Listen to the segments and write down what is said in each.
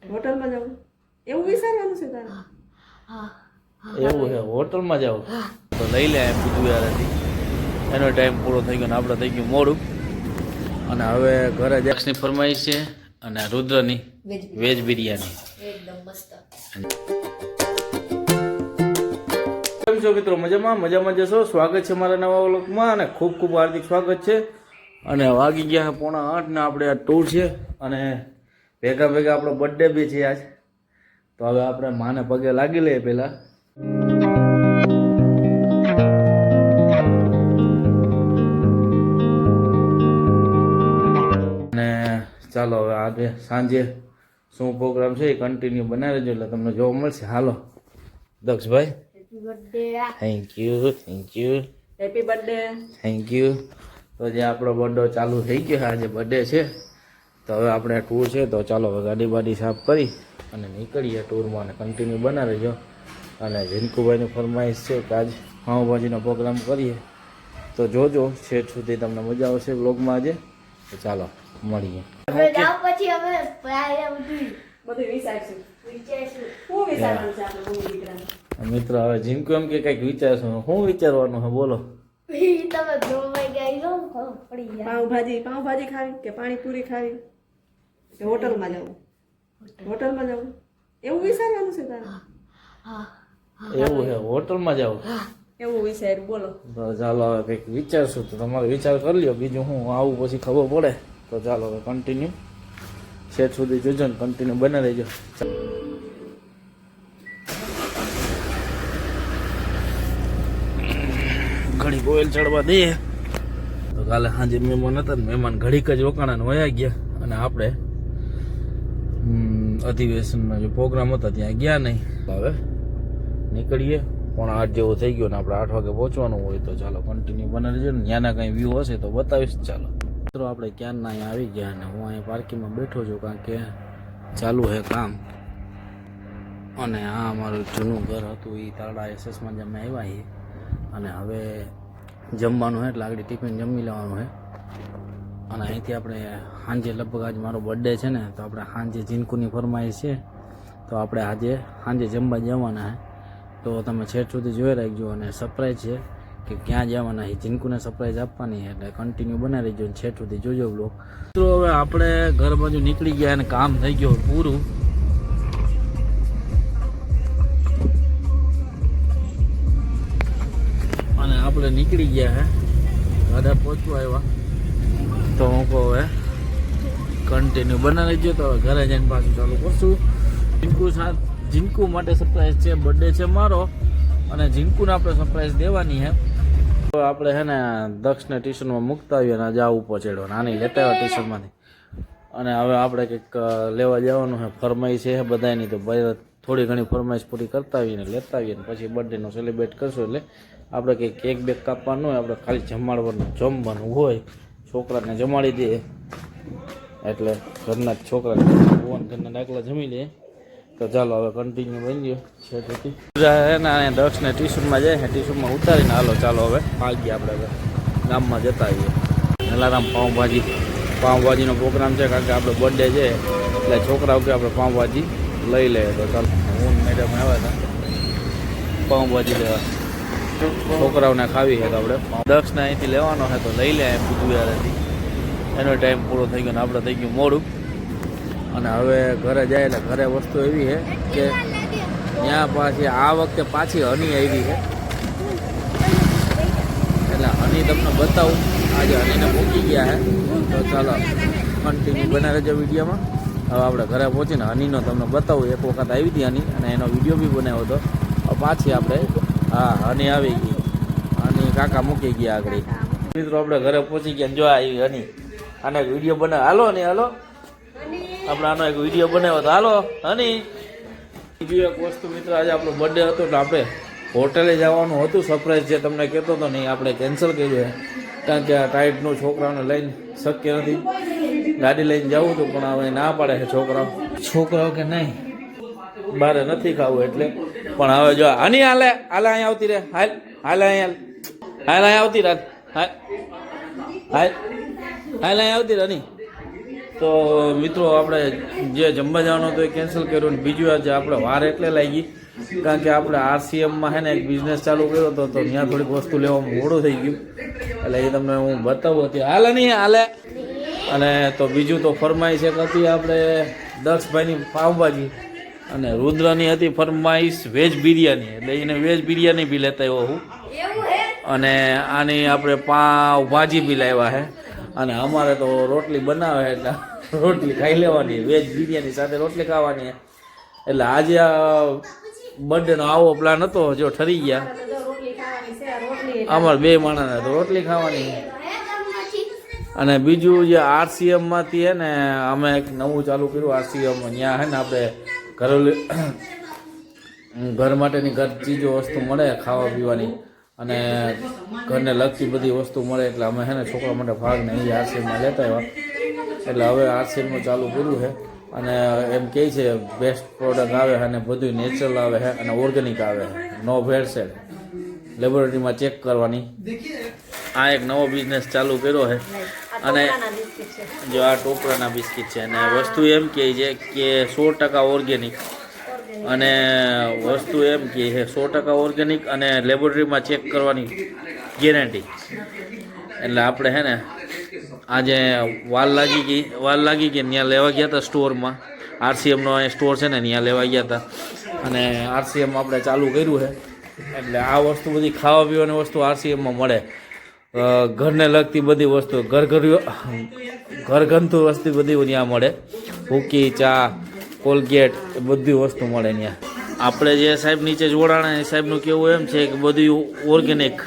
હોટલમાં જવું એવું વિચારવાનું છે તારે? એવું છે હોટલમાં જાવ તો લઈ લે એમ કીધું યાર હતી. એનો ટાઈમ પૂરો થઈ ગયો ને આપણે થઈ ગયું મોડું. અને હવે ઘરે જેક્સની ફરમાઈશ છે અને રુદ્રની વેજ બિરયાની એકદમ મસ્ત. કેમ છો મિત્રો? મજામાં જશો. સ્વાગત છે મારા નવા વ્લોગમાં અને ખૂબ ખૂબ હાર્દિક સ્વાગત છે. અને વાગી ગયા 7:45 ને આપણે આ ટૂર છે અને ભેગા આપણો બર્થડે બી છે આજ. તો હવે આપણે માને પગે લાગી લઈએ પહેલાં. અને ચાલો હવે આજે સાંજે શું પ્રોગ્રામ છે એ કન્ટિન્યુ બનાવી રહેજો એટલે તમને જોવા મળશે. હાલો દક્ષભાઈ, happy birthday. Thank you happy birthday. Thank you. તો જે આપણો બર્થડે ચાલુ થઈ ગયો આજે બર્થડે છે તો હવે આપણે ટૂર છે તો ચાલો હવે ગાડી બાડી સાફ કરી અને નીકળીએ ટૂરમાં અને કન્ટિન્યુ બનાવી રહેજો. અને ઝીનકુભાઈની ફરમાઈશ છે કે આજ પાઉંભાજીનો પ્રોગ્રામ કરીએ તો જોજો છેક સુધી તમને મજા આવશે બ્લોગમાં આજે. તો ચાલો મળીએ. હવે જાવ પછી અમે પ્રાય બધું વિચારશું. વિચારશું. શું વિચારવાનું છે આપણે મમ્મી દીકરાને? મિત્ર હવે ઝીનકુ એમ કે કંઈક વિચારશું. શું વિચારવાનું છે બોલો? તમે જોવાઈ ગઈ લો ખબર પડી જાય. પાઉંભાજી ખાવી કે પાણીપુરી ખાવી કે હોટલમાં જવું? હોટલમાં જવું એવું વિચારવાનું છે તારે? એવું છે હોટલમાં જાવ એવું વિચાર બોલો. તો ચાલો હવે કંઈક વિચારશું તો તમારે વિચાર કરી લ્યો. બીજું હું આવું પછી ખબર પડે. તો ચાલો હવે કન્ટિન્યુ છેક સુધી જોજો ને કન્ટિન્યુ બને રહેજો. ઘડીક ઓઇલ ચડવા દઈએ તો કાલે સાંજે મહેમાન હતા ને મહેમાન ઘડીક જ રોકાણા વયા ગયા અને આપણે અધિવેશનમાં જે પ્રોગ્રામ હતા ત્યાં ગયા નહીં. હવે નીકળીએ. 8:30 જેવો થઈ ગયો ને આપણે 8 વાગે પહોંચવાનું હોય તો ચાલો કન્ટિન્યુ બને રહેજો ને. ત્યાંના કંઈ વ્યૂ હશે તો બતાવીશ. ચાલો મિત્રો આપણે ક્યારના અહીંયા આવી ગયા અને હું અહીંયા પાર્કિંગમાં બેઠો છું કારણ કે ચાલુ છે કામ. અને આ અમારું જૂનું ઘર હતું એ તારડા એસએસમાં જ અમે આવ્યા છીએ અને હવે જમવાનું છે એટલે આગળ ટિફિન જમી લેવાનું છે. અને અહીંથી આપણે સાંજે લગભગ આજ મારો બર્થડે છે ને તો આપણે સાંજે ઝીનકુની ફરમાઈશ છે તો આપણે આજે સાંજે જમવા જવાના છે. તો તમે છેક સુધી જોઈ રાખજો અને સરપ્રાઈઝ છે કે ક્યાં જવાના છે. ઝીનકુને સરપ્રાઈઝ આપવાની એટલે કન્ટિન્યુ બનાવી રહેજો અને છેક સુધી જોજો બ્લોગ. તો હવે આપણે ઘર બાજુ નીકળી ગયા અને કામ થઈ ગયું પૂરું. અને આપણે નીકળી ગયા હે ઘરે પહોંચવા આવ્યા તો હું કહું હવે કન્ટિન્યુ બનાવી લેજો. તો હવે ઘરે જઈને પાછું ચાલુ કરશું. ઝીનકુ માટે સરપ્રાઈઝ છે. બર્થડે છે મારો અને ઝીનકુને આપણે સરપ્રાઈઝ દેવાની છે. તો આપણે છે ને દક્ષને ટ્યુશનમાં મૂકતા આવીએ અને આજે આવું પહોંચાડ્યો નાની લેતા આવ્યા ટ્યુશનમાંથી. અને હવે આપણે કંઈક લેવા જવાનું છે. ફરમાઈશ છે બધાની તો થોડી ઘણી ફરમાઈશ પૂરી કરતા આવીએ ને લેતા આવીએ ને પછી બર્થડેનો સેલિબ્રેટ કરશું. એટલે આપણે કંઈક કેક બેક કાપવાનું હોય આપણે ખાલી જમવાનું હોય. છોકરાને જમાડી દઈએ એટલે ઘરના જ છોકરાને ઘરના દાખલા જમી લે. તો ચાલો હવે કન્ટિન્યુ બની ગયો છે. દક્ષને ટ્યુશનમાં જાય ટ્યુશનમાં ઉતારીને હાલો ચાલો હવે ભાગીએ આપણે હવે ગામમાં જતા આવીએ. જલારામ પાઉંભાજીનો પ્રોગ્રામ છે કારણ કે આપણો બર્થડે છે એટલે છોકરાઓ કે આપણે પાઉંભાજી લઈ લઈએ. તો ચાલો હું મેડમ આવ્યા હતા પાઉંભાજી લેવા. છોકરાઓને ખાવી છે તો આપણે દક્ષને અહીંથી લેવાનો છે તો લઈ લે એમ કીધું યાર હતી. એનો ટાઈમ પૂરો થઈ ગયો ને આપણે થઈ ગયું મોડું. અને હવે ઘરે જાય એટલે ઘરે વસ્તુ એવી છે કે ત્યાં પાછી આ વખતે પાછી હની આવી છે એટલે હની તમને બતાવું. આજે હનીને મૂકી ગયા છે તો ચાલો કન્ટિન્યુ બના રહેજો વિડીયોમાં. હવે આપણે ઘરે પહોંચીને હનીનો તમને બતાવું. એક વખત આવી હતી હની અને એનો વિડીયો બી બનાવ્યો હતો. પાછી આપણે હા હની આવી ગઈ. હની કાકા મૂકી ગયા આગળ. મિત્રો આપણે ઘરે પહોંચી ગયા જો આવી હની. આનો એક વિડીયો બનાવ. હાલો હની હાલો આપણે આનો એક વિડીયો બનાવ્યો હતો. હાલો હની. બીજું એક વસ્તુ મિત્રો આજે આપણો બર્થડે હતો એટલે આપણે હોટલે જવાનું હતું. સરપ્રાઈઝ જે તમને કહેતો હતો નહીં આપણે કેન્સલ કર્યું છે કારણ કે આ ટાઈટનું છોકરાઓને લઈને શક્ય નથી. ગાડી લઈને જવું હતું પણ હવે ના પાડે છે છોકરાઓ કે નહીં બારે નથી ખાવું એટલે. પણ હવે જો હની હાલે અહીંયા આવતી રે અહીંયા આવતી રાત અહીંયા આવતી હની તો મિત્રો આપણે જે જમવા જવાનું હતું એ કેન્સલ કર્યું ને બીજું આજે આપણે વાર એટલે લાગી કારણ કે આપણે RCMમાં છે ને એક બિઝનેસ ચાલુ કર્યો હતો તો ત્યાં થોડીક વસ્તુ લેવામાં મોડું થઈ ગયું એટલે એ તમને હું બતાવું હતી હાલે નહીં હાલે. અને તો બીજું તો ફરમાઈશ એક હતી આપણે દક્ષભાઈની પાવભાજી અને રુદ્રની હતી ફરમાઈશ વેજ બિરયાની એટલે એને વેજ બિરયાની બી લેતા આવ્યો હું અને આની આપણે પાવ ભાજી બી લાવ્યા છે અને અમારે તો રોટલી બનાવે એટલે રોટલી ખાઈ લેવાની વેજ બિરયાની સાથે રોટલી ખાવાની એટલે આજે આ બર્થડેનો આવો પ્લાન હતો જો ઠરી ગયા અમારે 2 માણસને તો રોટલી ખાવાની. અને બીજું જે RCMમાંથી હે ને અમે એક નવું ચાલુ કર્યું RCMમાં ત્યાં હે ને આપણે ઘર માટેની ઘર ચીજો વસ્તુ મળે ખાવા પીવાની અને ઘરને લગતી બધી વસ્તુ મળે એટલે અમે છે ને છોકરા માટે ભાગને અહીંયા RCMમાં લેતા આવ્યા એટલે હવે RCMમાં ચાલુ કર્યું છે અને એમ કહે છે બેસ્ટ પ્રોડક્ટ આવે છે અને બધું નેચરલ આવે છે અને ઓર્ગેનિક આવે છે નો ભેળસેળ લેબોરેટરીમાં ચેક કરવાની. આ એક નવો બિઝનેસ ચાલુ કર્યો છે અને જો આ ટોપરાના બિસ્કિટ છે અને વસ્તુ એમ કહે છે કે 100% ઓર્ગેનિક અને વસ્તુ એમ કે છે 100% ઓર્ગેનિક અને લેબોરેટરીમાં ચેક કરવાની ગેરંટી. એટલે આપણે છે ને આજે વાલ લાગી ગઈ ત્યાં લેવા ગયા હતા સ્ટોરમાં RCMનો સ્ટોર છે ને ત્યાં લેવા ગયા હતા અને RCM આપણે ચાલુ કર્યું છે એટલે આ વસ્તુ બધી ખાવા પીવાની વસ્તુ RCMમાં મળે. ઘરને લગતી બધી વસ્તુ ઘરગથ્થુ વસ્તુ બધી ત્યાં મળે ભૂકી ચા કોલગેટ એ બધી વસ્તુ મળે ત્યાં. આપણે જે સાહેબ નીચે જોડાણા એ સાહેબનું કેવું એમ છે કે બધું ઓર્ગેનિક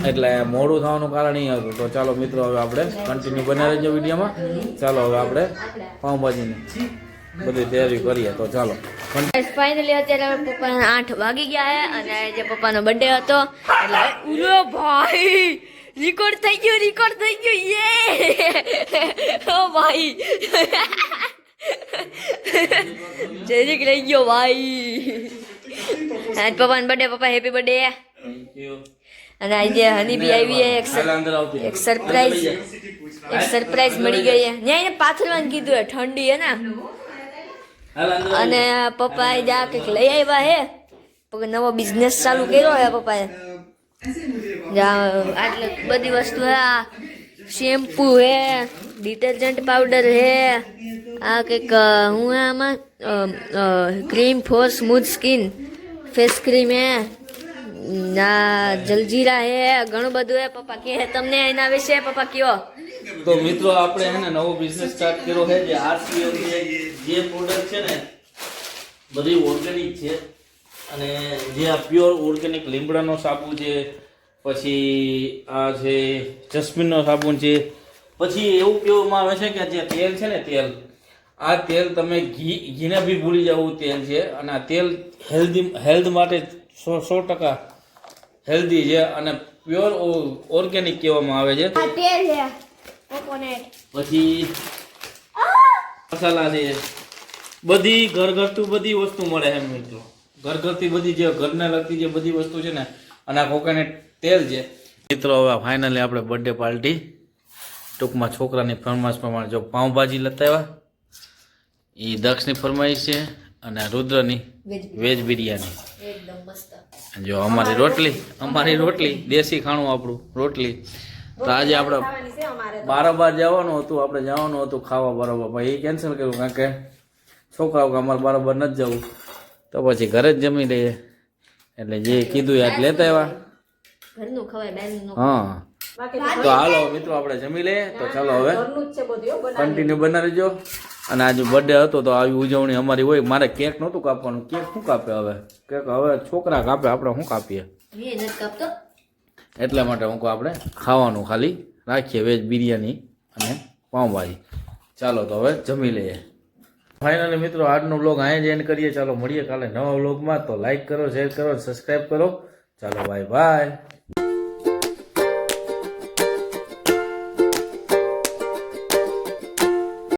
એટલે મોડું થવાનું કારણ એ હતું. તો ચાલો મિત્રો હવે આપણે કન્ટિન્યુ બનાવી રહેજો વિડીયોમાં. ચાલો હવે આપણે પાઉંભાજીની બધી તૈયારી કરીએ તો ચાલો. ફાઇનલી અત્યારે પપ્પાના 8 વાગી ગયા છે અને જે પપ્પાનો બર્થડે હતો એટલે ઉલો ભાઈ રેકોર્ડ થઈ ગયો યે ઓ ભાઈ જરીક રહી ગયો ભાઈ. આજ પપ્પાનો બર્થડે પપ્પા હેપી બર્થડે. અને આજે હનીબી આવી એક સરપ્રાઈઝ મળી ગઈ છે ત્યાં એને પાથરવાનું કીધું હે ઠંડી હે ને અને પપ્પાએ જા કંઈક લઈ આવ્યા હે નવો બિઝનેસ ચાલુ કર્યો હે પપ્પાએ આટલે બધી વસ્તુ હે શેમ્પૂ હે ડિટર્જન્ટ પાવડર હે આ કંઈક હું હે આમાં cream for smooth skin face cream હે ના જલજીરા હે ઘણું બધું હે. પપ્પા કે તમને એના વિશે પપ્પા કયો. તો મિત્રો આપણે હે ને નવો બિઝનેસ સ્ટાર્ટ કર્યો છે જે RCM જે પ્રોડક્ટ છે ને બધી ઓર્ગેનિક છે અને જે આ પ્યોર ઓર્ગેનિક લીમડાનો સાબુ છે પછી આ છે જસ્મીનનો સાબુન છે પછી એવું કહેવામાં આવે છે કે જે તેલ છે ને આ તેલ તમે ઘીને બી ભૂલી જવું તેલ છે અને આ તેલ હેલ્થ માટે 100% હેલ્ધી છે અને પ્યોર ઓર્ગેનિક કહેવામાં આવે છે. પછી મસાલા છે બધી ઘરગથ્થુ બધી વસ્તુ મળે એમ મિત્રો. ઘરગથ્થુ બધી જે ઘરને લગતી જે બધી વસ્તુ છે ને અને આ કોકોનટ તેલ છે મિત્રો. હવે ફાઇનલી આપણે બર્થડે પાર્ટી ટૂંકમાં છોકરાની ફરમાઈશ પ્રમાણે જો પાઉંભાજી લેતા આવ્યા એ દક્ષની ફરમાઈશ છે અને રુદ્રની વેજ બિરયાની એકદમ મસ્ત. જો અમારી રોટલી દેશી ખાણું આપણું રોટલી. તો આજે આપણે બારોબાર જવાનું હતું ખાવા બરોબર ભાઈ એ કેન્સલ કર્યું કારણ કે છોકરાઓ કે અમારે બરોબર નથી જવું તો પછી ઘરે જ જમી લઈએ એટલે જે કીધું યાદ લેતા આવ્યા ઘરનું ખવાય બહારનું હા. તો હાલો મિત્રો આપણે જમી લઈએ તો ચાલો હવે કન્ટિન્યુ બનાવી રહેજો. અને આજે બર્થડે હતો તો આવી ઉજવણી અમારી હોય. મારે કેક નહોતું કાપવાનું કેક શું કાપે હવે કેક હવે છોકરા કાપે આપણે શું કાપીએ એટલા માટે હું આપણે ખાવાનું ખાલી રાખીએ વેજ બિરયાની અને પાઉંભાજી. ચાલો તો હવે જમી લઈએ. ફાઇનલી મિત્રો આજનો વ્લોગ અહીંયા જ એન્ડ કરીએ. ચાલો મળીએ કાલે નવા વ્લોગમાં. તો લાઈક કરો શેર કરો સબસ્ક્રાઈબ કરો. ચાલો બાય બાય.